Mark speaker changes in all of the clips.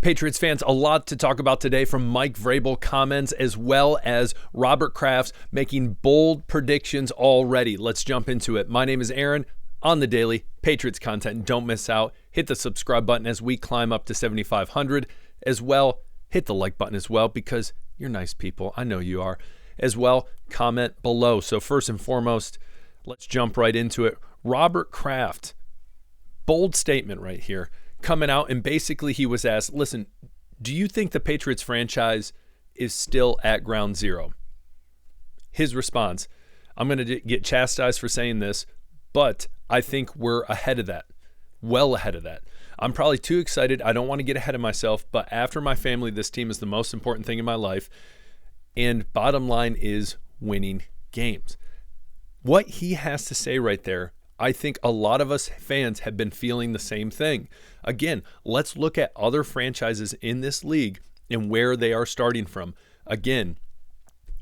Speaker 1: Patriots fans, a lot to talk about today from Mike Vrabel comments as well as Robert Kraft making bold predictions already. Let's jump into it. My name is Aaron on the daily Patriots content. Don't miss out. Hit the subscribe button as we climb up to 7,500 as well. Hit the like button as well because you're nice people. I know you are. As well, comment below. So first and foremost, let's jump right into it. Robert Kraft, bold statement right here. Coming out, and basically he was asked, listen, do you think the Patriots franchise is still at ground zero? His response, I'm going to get chastised for saying this, but I think we're ahead of that, well ahead of that. I'm probably too excited. I don't want to get ahead of myself, but after my family, this team is the most important thing in my life. And bottom line is winning games. What he has to say right there, I think a lot of us fans have been feeling the same thing. Again, let's look at other franchises in this league and where they are starting from. Again,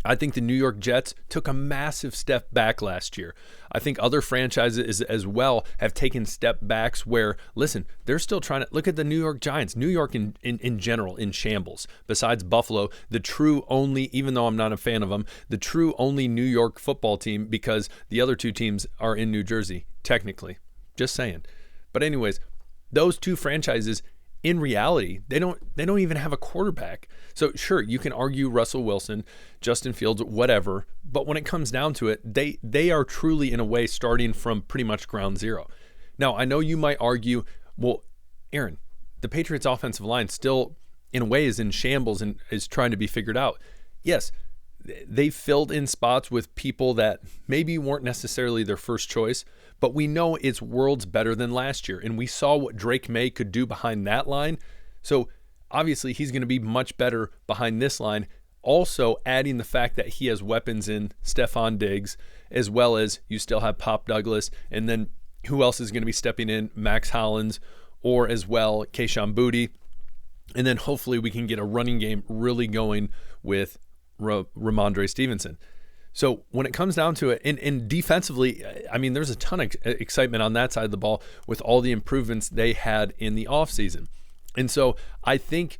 Speaker 1: I think the New York Jets took a massive step back last year. I think other franchises as well have taken step backs where, listen, they're still trying to look at the New York Giants, New York in general, in shambles. Besides Buffalo, the true only, even though I'm not a fan of them, the true only New York football team because the other two teams are in New Jersey, technically. Just saying. But anyways, those two franchises, in reality, they don't even have a quarterback. So sure, you can argue Russell Wilson, Justin Fields, whatever, but when it comes down to it, they are truly in a way starting from pretty much ground zero. Now, I know you might argue, well, Aaron, the Patriots offensive line still in a way is in shambles and is trying to be figured out. Yes, they filled in spots with people that maybe weren't necessarily their first choice, but we know it's worlds better than last year. And we saw what Drake May could do behind that line. So obviously he's going to be much better behind this line. Also adding the fact that he has weapons in Stefon Diggs, as well as you still have Pop Douglas. And then who else is going to be stepping in? Max Hollins, or as well, Kayshon Boutte. And then hopefully we can get a running game really going with Ramondre Stevenson. So when it comes down to it, and defensively, I mean, there's a ton of excitement on that side of the ball with all the improvements they had in the offseason. And so I think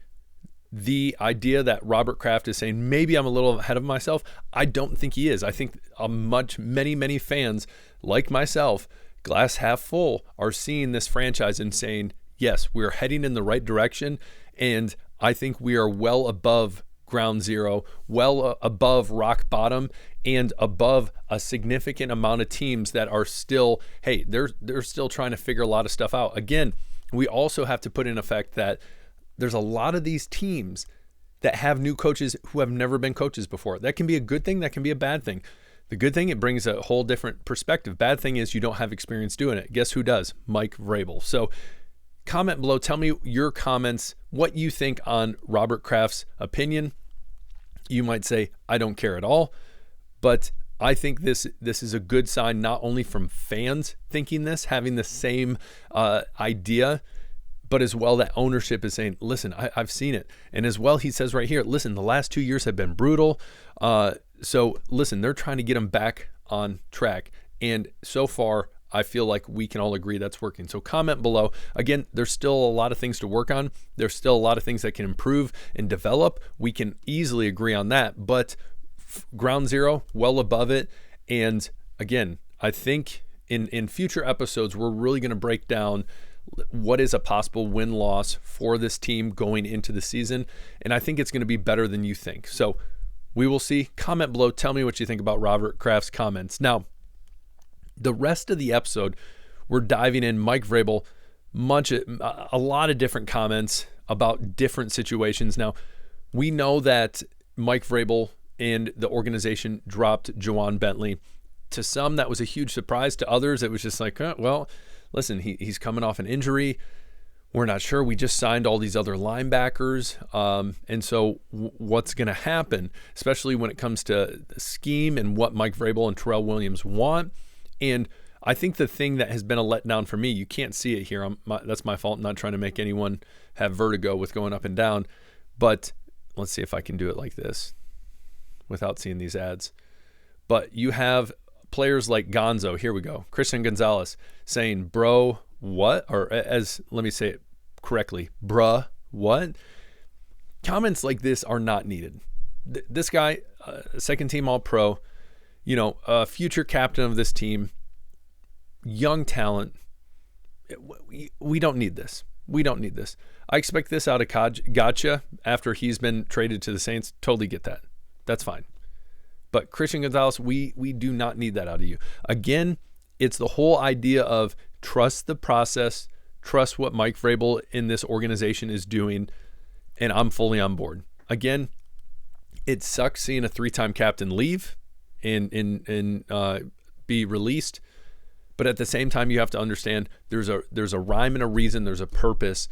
Speaker 1: the idea that Robert Kraft is saying, maybe I'm a little ahead of myself, I don't think he is. I think many fans like myself, glass half full, are seeing this franchise and saying, yes, we're heading in the right direction. And I think we are well above ground zero, well above rock bottom, and above a significant amount of teams that are still, hey, they're still trying to figure a lot of stuff out. Again, we also have to put in effect that there's a lot of these teams that have new coaches who have never been coaches before. That can be a good thing, that can be a bad thing. The good thing, it brings a whole different perspective. Bad thing is you don't have experience doing it. Guess who does? Mike Vrabel. So comment below, tell me your comments, what you think on Robert Kraft's opinion. You might say, I don't care at all, but I think this is a good sign, not only from fans thinking this, having the same idea, but as well that ownership is saying, listen, I've seen it. And as well, he says right here, listen, the last 2 years have been brutal. So listen, they're trying to get them back on track. And so far, I feel like we can all agree that's working. So comment below. Again, there's still a lot of things to work on. There's still a lot of things that can improve and develop. We can easily agree on that. But ground zero, well above it. And again, I think in future episodes, we're really going to break down what is a possible win-loss for this team going into the season. And I think it's going to be better than you think. So we will see. Comment below. Tell me what you think about Robert Kraft's comments. Now, the rest of the episode, we're diving in Mike Vrabel, a lot of different comments about different situations. Now, we know that Mike Vrabel and the organization dropped Juwan Bentley. To some, that was a huge surprise. To others, it was just like, well, listen, he's coming off an injury. We're not sure. We just signed all these other linebackers. And so what's going to happen, especially when it comes to the scheme and what Mike Vrabel and Terrell Williams want. And I think the thing that has been a letdown for me, you can't see it here. That's my fault. I'm not trying to make anyone have vertigo with going up and down. But let's see if I can do it like this without seeing these ads. But you have players like Gonzo. Here we go. Christian Gonzalez saying, bro, what? Or let me say it correctly, bruh, What? Comments like this are not needed. This guy, second team All-Pro, a future captain of this team, young talent. We don't need this. We don't need this. I expect this out of Gotcha after he's been traded to the Saints. Totally get that. That's fine. But Christian Gonzalez, we do not need that out of you. Again, it's the whole idea of trust the process, trust what Mike Vrabel in this organization is doing, and I'm fully on board. Again, it sucks seeing a 3-time captain leave and be released. But at the same time, you have to understand there's a rhyme and a reason, there's a purpose,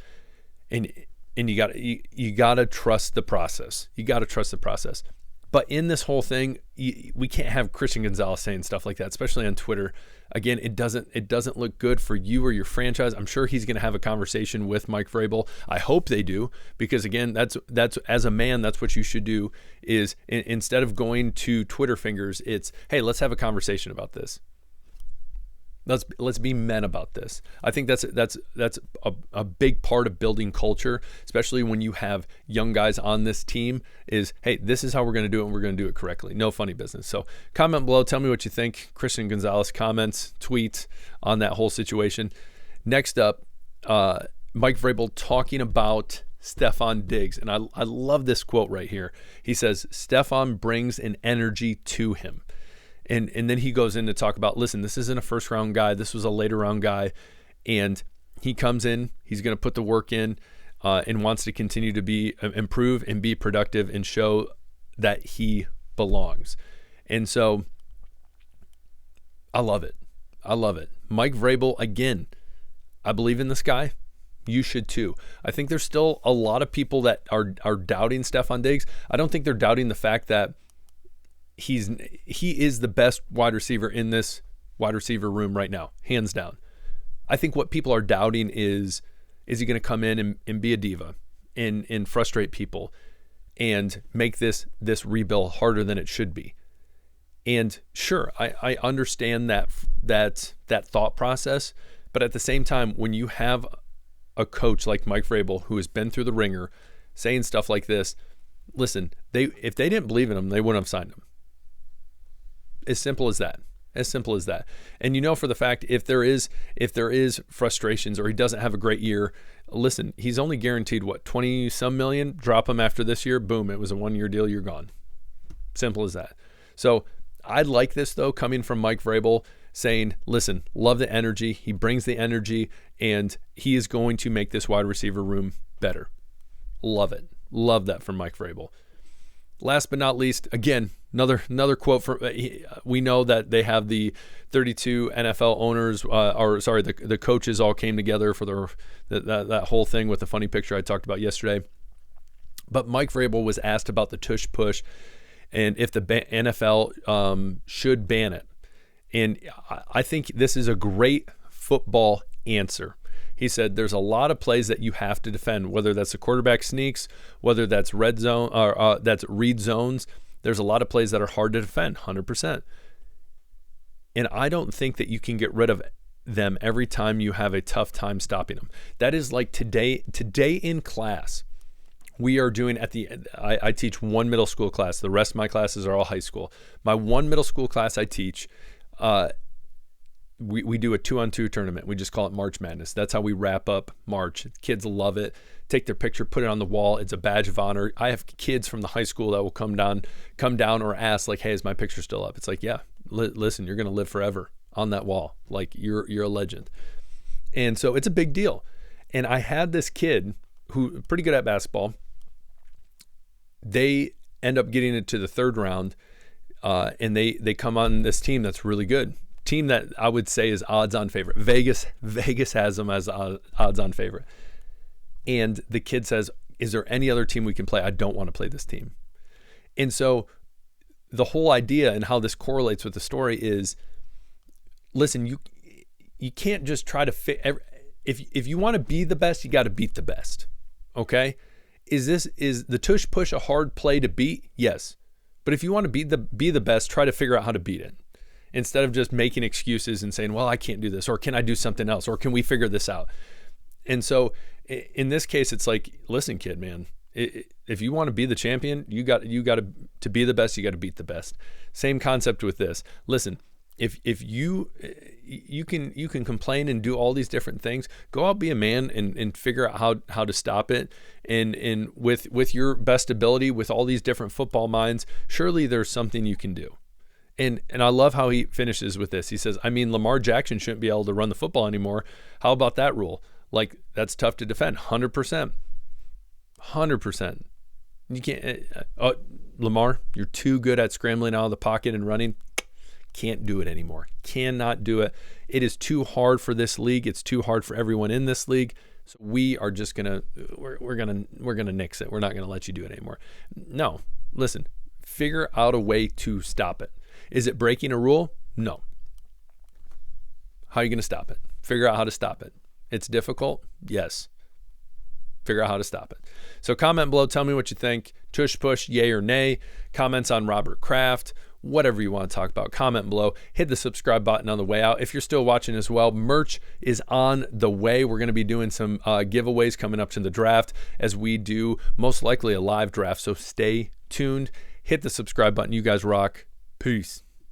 Speaker 1: and you gotta trust the process. You gotta trust the process. But in this whole thing, we can't have Christian Gonzalez saying stuff like that, especially on Twitter. Again, it doesn't look good for you or your franchise. I'm sure he's going to have a conversation with Mike Vrabel. I hope they do, because again, that's as a man, that's what you should do. Is instead of going to Twitter fingers, it's, hey, let's have a conversation about this. Let's be men about this. I think that's a big part of building culture, especially when you have young guys on this team, is, hey, this is how we're going to do it, and we're going to do it correctly. No funny business. So comment below. Tell me what you think. Christian Gonzalez comments, tweets on that whole situation. Next up, Mike Vrabel talking about Stefon Diggs. And I love this quote right here. He says, Stefon brings an energy to him. And then he goes in to talk about, listen, this isn't a first round guy. This was a later round guy. And he comes in, he's going to put the work in and wants to continue to improve and be productive and show that he belongs. And so I love it. I love it. Mike Vrabel, again, I believe in this guy. You should too. I think there's still a lot of people that are doubting Stefon Diggs. I don't think they're doubting the fact that he is the best wide receiver in this wide receiver room right now, hands down. I think what people are doubting is he going to come in and be a diva and frustrate people and make this rebuild harder than it should be? And sure, I understand that thought process, but at the same time, when you have a coach like Mike Vrabel who has been through the ringer saying stuff like this, listen, if they didn't believe in him, they wouldn't have signed him. As simple as that. As simple as that. And for the fact, if there is frustrations or he doesn't have a great year, listen, he's only guaranteed 20-some million. Drop him after this year, boom, it was a 1-year deal, you're gone. Simple as that. So I like this though, coming from Mike Vrabel, saying, listen, love the energy. He brings the energy, and he is going to make this wide receiver room better. Love it. Love that from Mike Vrabel. Last but not least, again, another quote from. We know that they have the 32 NFL owners, the coaches all came together for that whole thing with the funny picture I talked about yesterday. But Mike Vrabel was asked about the Tush push and if the NFL should ban it. And I think this is a great football answer. He said there's a lot of plays that you have to defend, whether that's the quarterback sneaks, whether that's red zone or that's read zones. There's a lot of plays that are hard to defend, 100%. And I don't think that you can get rid of them every time you have a tough time stopping them. That is like today in class, we are doing I teach one middle school class. The rest of my classes are all high school. My one middle school class I teach, we do a 2-on-2 tournament. We just call it March Madness. That's how we wrap up March. Kids love it. Take their picture, put it on the wall. It's a badge of honor. I have kids from the high school that will come down or ask, like, hey, is my picture still up? It's like, yeah, listen, you're going to live forever on that wall. Like, you're a legend. And so it's a big deal. And I had this kid who pretty good at basketball. They end up getting it to the third round, and they come on this team that's really good. Team that I would say is odds-on favorite. Vegas has them as odds-on favorite. And the kid says, is there any other team we can play? I don't want to play this team. And so the whole idea and how this correlates with the story is, listen, you can't just try to fit. If you want to be the best, you got to beat the best. Okay? Is the tush push a hard play to beat? Yes. But if you want to be the best, try to figure out how to beat it. Instead of just making excuses and saying, well, I can't do this, or can I do something else, or can we figure this out? And so In this case, it's like, listen, kid, man, if you want to be the champion, you got to be the best. You got to beat the best. Same concept with this. Listen, if you can complain and do all these different things, go out, be a man, and figure out how to stop it. And with your best ability, with all these different football minds, surely there's something you can do. And I love how he finishes with this. He says, I mean, Lamar Jackson shouldn't be able to run the football anymore. How about that rule? Like, that's tough to defend. 100%. 100%. You can't. Lamar, you're too good at scrambling out of the pocket and running. Can't do it anymore. Cannot do it. It is too hard for this league. It's too hard for everyone in this league. So we are just we're gonna nix it. We're not gonna let you do it anymore. No, listen. Figure out a way to stop it. Is it breaking a rule? No. How are you gonna stop it? Figure out how to stop it. It's difficult. Yes. Figure out how to stop it. So comment below. Tell me what you think. Tush push, yay or nay. Comments on Robert Kraft. Whatever you want to talk about, comment below. Hit the subscribe button on the way out. If you're still watching as well, merch is on the way. We're going to be doing some giveaways coming up to the draft as we do most likely a live draft. So stay tuned. Hit the subscribe button. You guys rock. Peace.